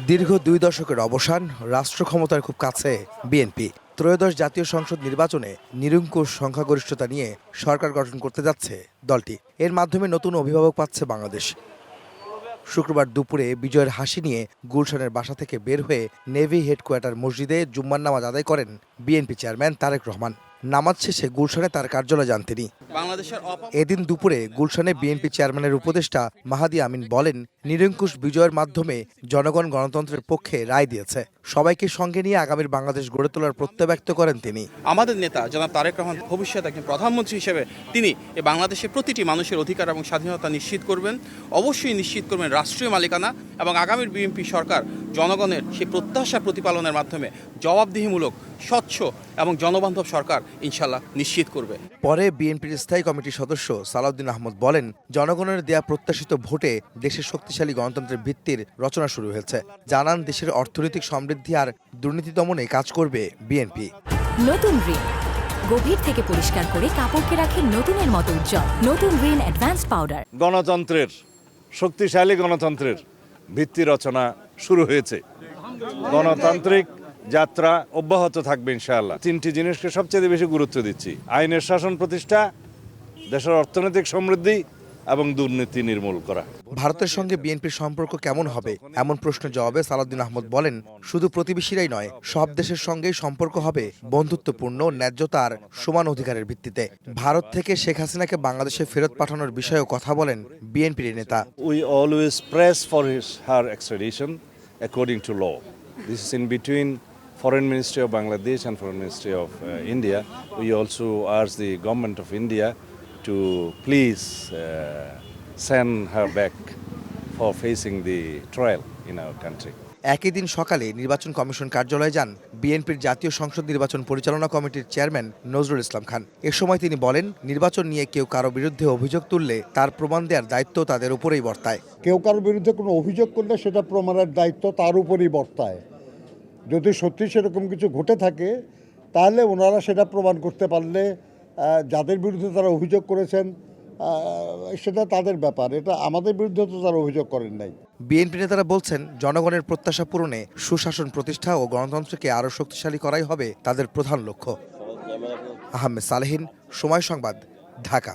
দীর্ঘ 2 দশকের অবসান, রাষ্ট্র ক্ষমতার খুব কাছে বিএনপি। ত্রয়োদশ জাতীয় সংসদ নির্বাচনে নিরঙ্কুশ সংখ্যাগরিষ্ঠতা নিয়ে সরকার গঠন করতে যাচ্ছে দলটি। এর মাধ্যমে নতুন অভিভাবক পাচ্ছে বাংলাদেশ। শুক্রবার দুপুরে বিজয়ের হাসি নিয়ে গুলশানের বাসা থেকে বের হয়ে নেভি হেডকোয়ার্টার মসজিদে জুম্মার নামাজ আদায় করেন বিএনপি চেয়ারম্যান তারেক রহমান। নামাজ শেষে গুলশানে তার কার্যালয়ে যান তিনি। এদিন দুপুরে গুলশানে বিএনপি চেয়ারম্যানের উপদেষ্টা মাহাদি আমিন বলেন, নিরঙ্কুশ বিজয়ের মাধ্যমে জনগণ গণতন্ত্রের পক্ষে রায় দিয়েছে। সবাইকে সঙ্গে নিয়ে আগামীর বাংলাদেশ গড়ে তোলার প্রত্যয় ব্যক্ত করেন তিনি। আমাদের নেতা জনাব তারেক রহমান ভবিষ্যতে একজন প্রধানমন্ত্রী হিসেবে তিনি বাংলাদেশের প্রতিটি মানুষের অধিকার এবং স্বাধীনতা নিশ্চিত করবেন, অবশ্যই নিশ্চিত করবেন রাষ্ট্রীয় মালিকানা, এবং আগামীর বিএনপি সরকার জনগণের সেই প্রত্যাশা প্রতিপালনের মাধ্যমে জবাবদিহিমূলক, স্বচ্ছ এবং জনবান্ধব সরকার ইনশাল্লাহ নিশ্চিত করবে। পরে বিএনপির স্থায়ী কমিটির সদস্য সালাউদ্দিন আহমদ বলেন, জনগণের দেয়া প্রত্যাশিত ভোটে দেশের শক্তিশালী গণতন্ত্রের ভিত্তির রচনা শুরু হয়েছে। জানান, দেশের অর্থনৈতিক সমৃদ্ধি আর দুর্নীতি দমনে কাজ করবে বিএনপি। নতুন রিন গভীর থেকে পরিষ্কার করে কাপড়কে রাখে নতুনের মতো উজ্জ্বল। নতুন রিন অ্যাডভান্সড পাউডার। গণতন্ত্রের, শক্তিশালী গণতন্ত্রের ভিত্তি রচনা শুরু হয়েছে। গণতান্ত্রিক যাত্রা অব্যাহত থাকবে ইনশাআল্লাহ। 3টি জিনিসকে সবচেয়ে বেশি গুরুত্ব দিচ্ছি: আইনের শাসন প্রতিষ্ঠা, দেশের অর্থনৈতিক সমৃদ্ধি এবং দুর্নীতি নির্মূল করা। ভারতের সঙ্গে বিএনপির সম্পর্ক কেমন হবে এমন প্রশ্নের জবাবে সালাউদ্দিন আহমদ বলেন, শুধু প্রতিবেশীরাই নয়, সব দেশের সঙ্গেই সম্পর্ক হবে বন্ধুত্বপূর্ণ, ন্যায্যতা আর সমান অধিকারের ভিত্তিতে। ভারত থেকে শেখ হাসিনাকে বাংলাদেশে ফেরত পাঠানোর বিষয়েও কথা বলেন বিএনপির নেতা। We always press for her extradition according to law. This is in between Foreign Ministry of Bangladesh and Foreign Ministry of India. We also ask the government of India to please send her back for facing the trial in our country. একই দিন সকালে নির্বাচন commission কার্যালয়ে যান বিএনপির জাতীয় সংসদ নির্বাচন পরিচালনা কমিটির চেয়ারম্যান নজরুল ইসলাম খান। এ সময় তিনি বলেন, নির্বাচন নিয়ে কেউ কারো বিরুদ্ধে অভিযোগ তুললে তার প্রমাণ দেওয়ার দায়িত্ব তাদের উপরেই বর্তায়। কেউ কারোর বিরুদ্ধে কোনো অভিযোগ করলে সেটা প্রমাণের দায়িত্ব তার উপরেই বর্তায়। যদি সত্যি সেরকম কিছু ঘটে থাকে তাহলে ওনারা সেটা প্রমাণ করতে পারলে যাদের বিরুদ্ধে তারা অভিযোগ করেছেন সেটা তাদের ব্যাপার। এটা আমাদের বিরুদ্ধে তো তারা অভিযোগ করেন নাই। বিএনপি নেতারা বলছেন, জনগণের প্রত্যাশা পূরণে সুশাসন প্রতিষ্ঠা ও গণতন্ত্রকে আরও শক্তিশালী করাই হবে তাদের প্রধান লক্ষ্য। আহমেদ সালেহীন, সময় সংবাদ, ঢাকা।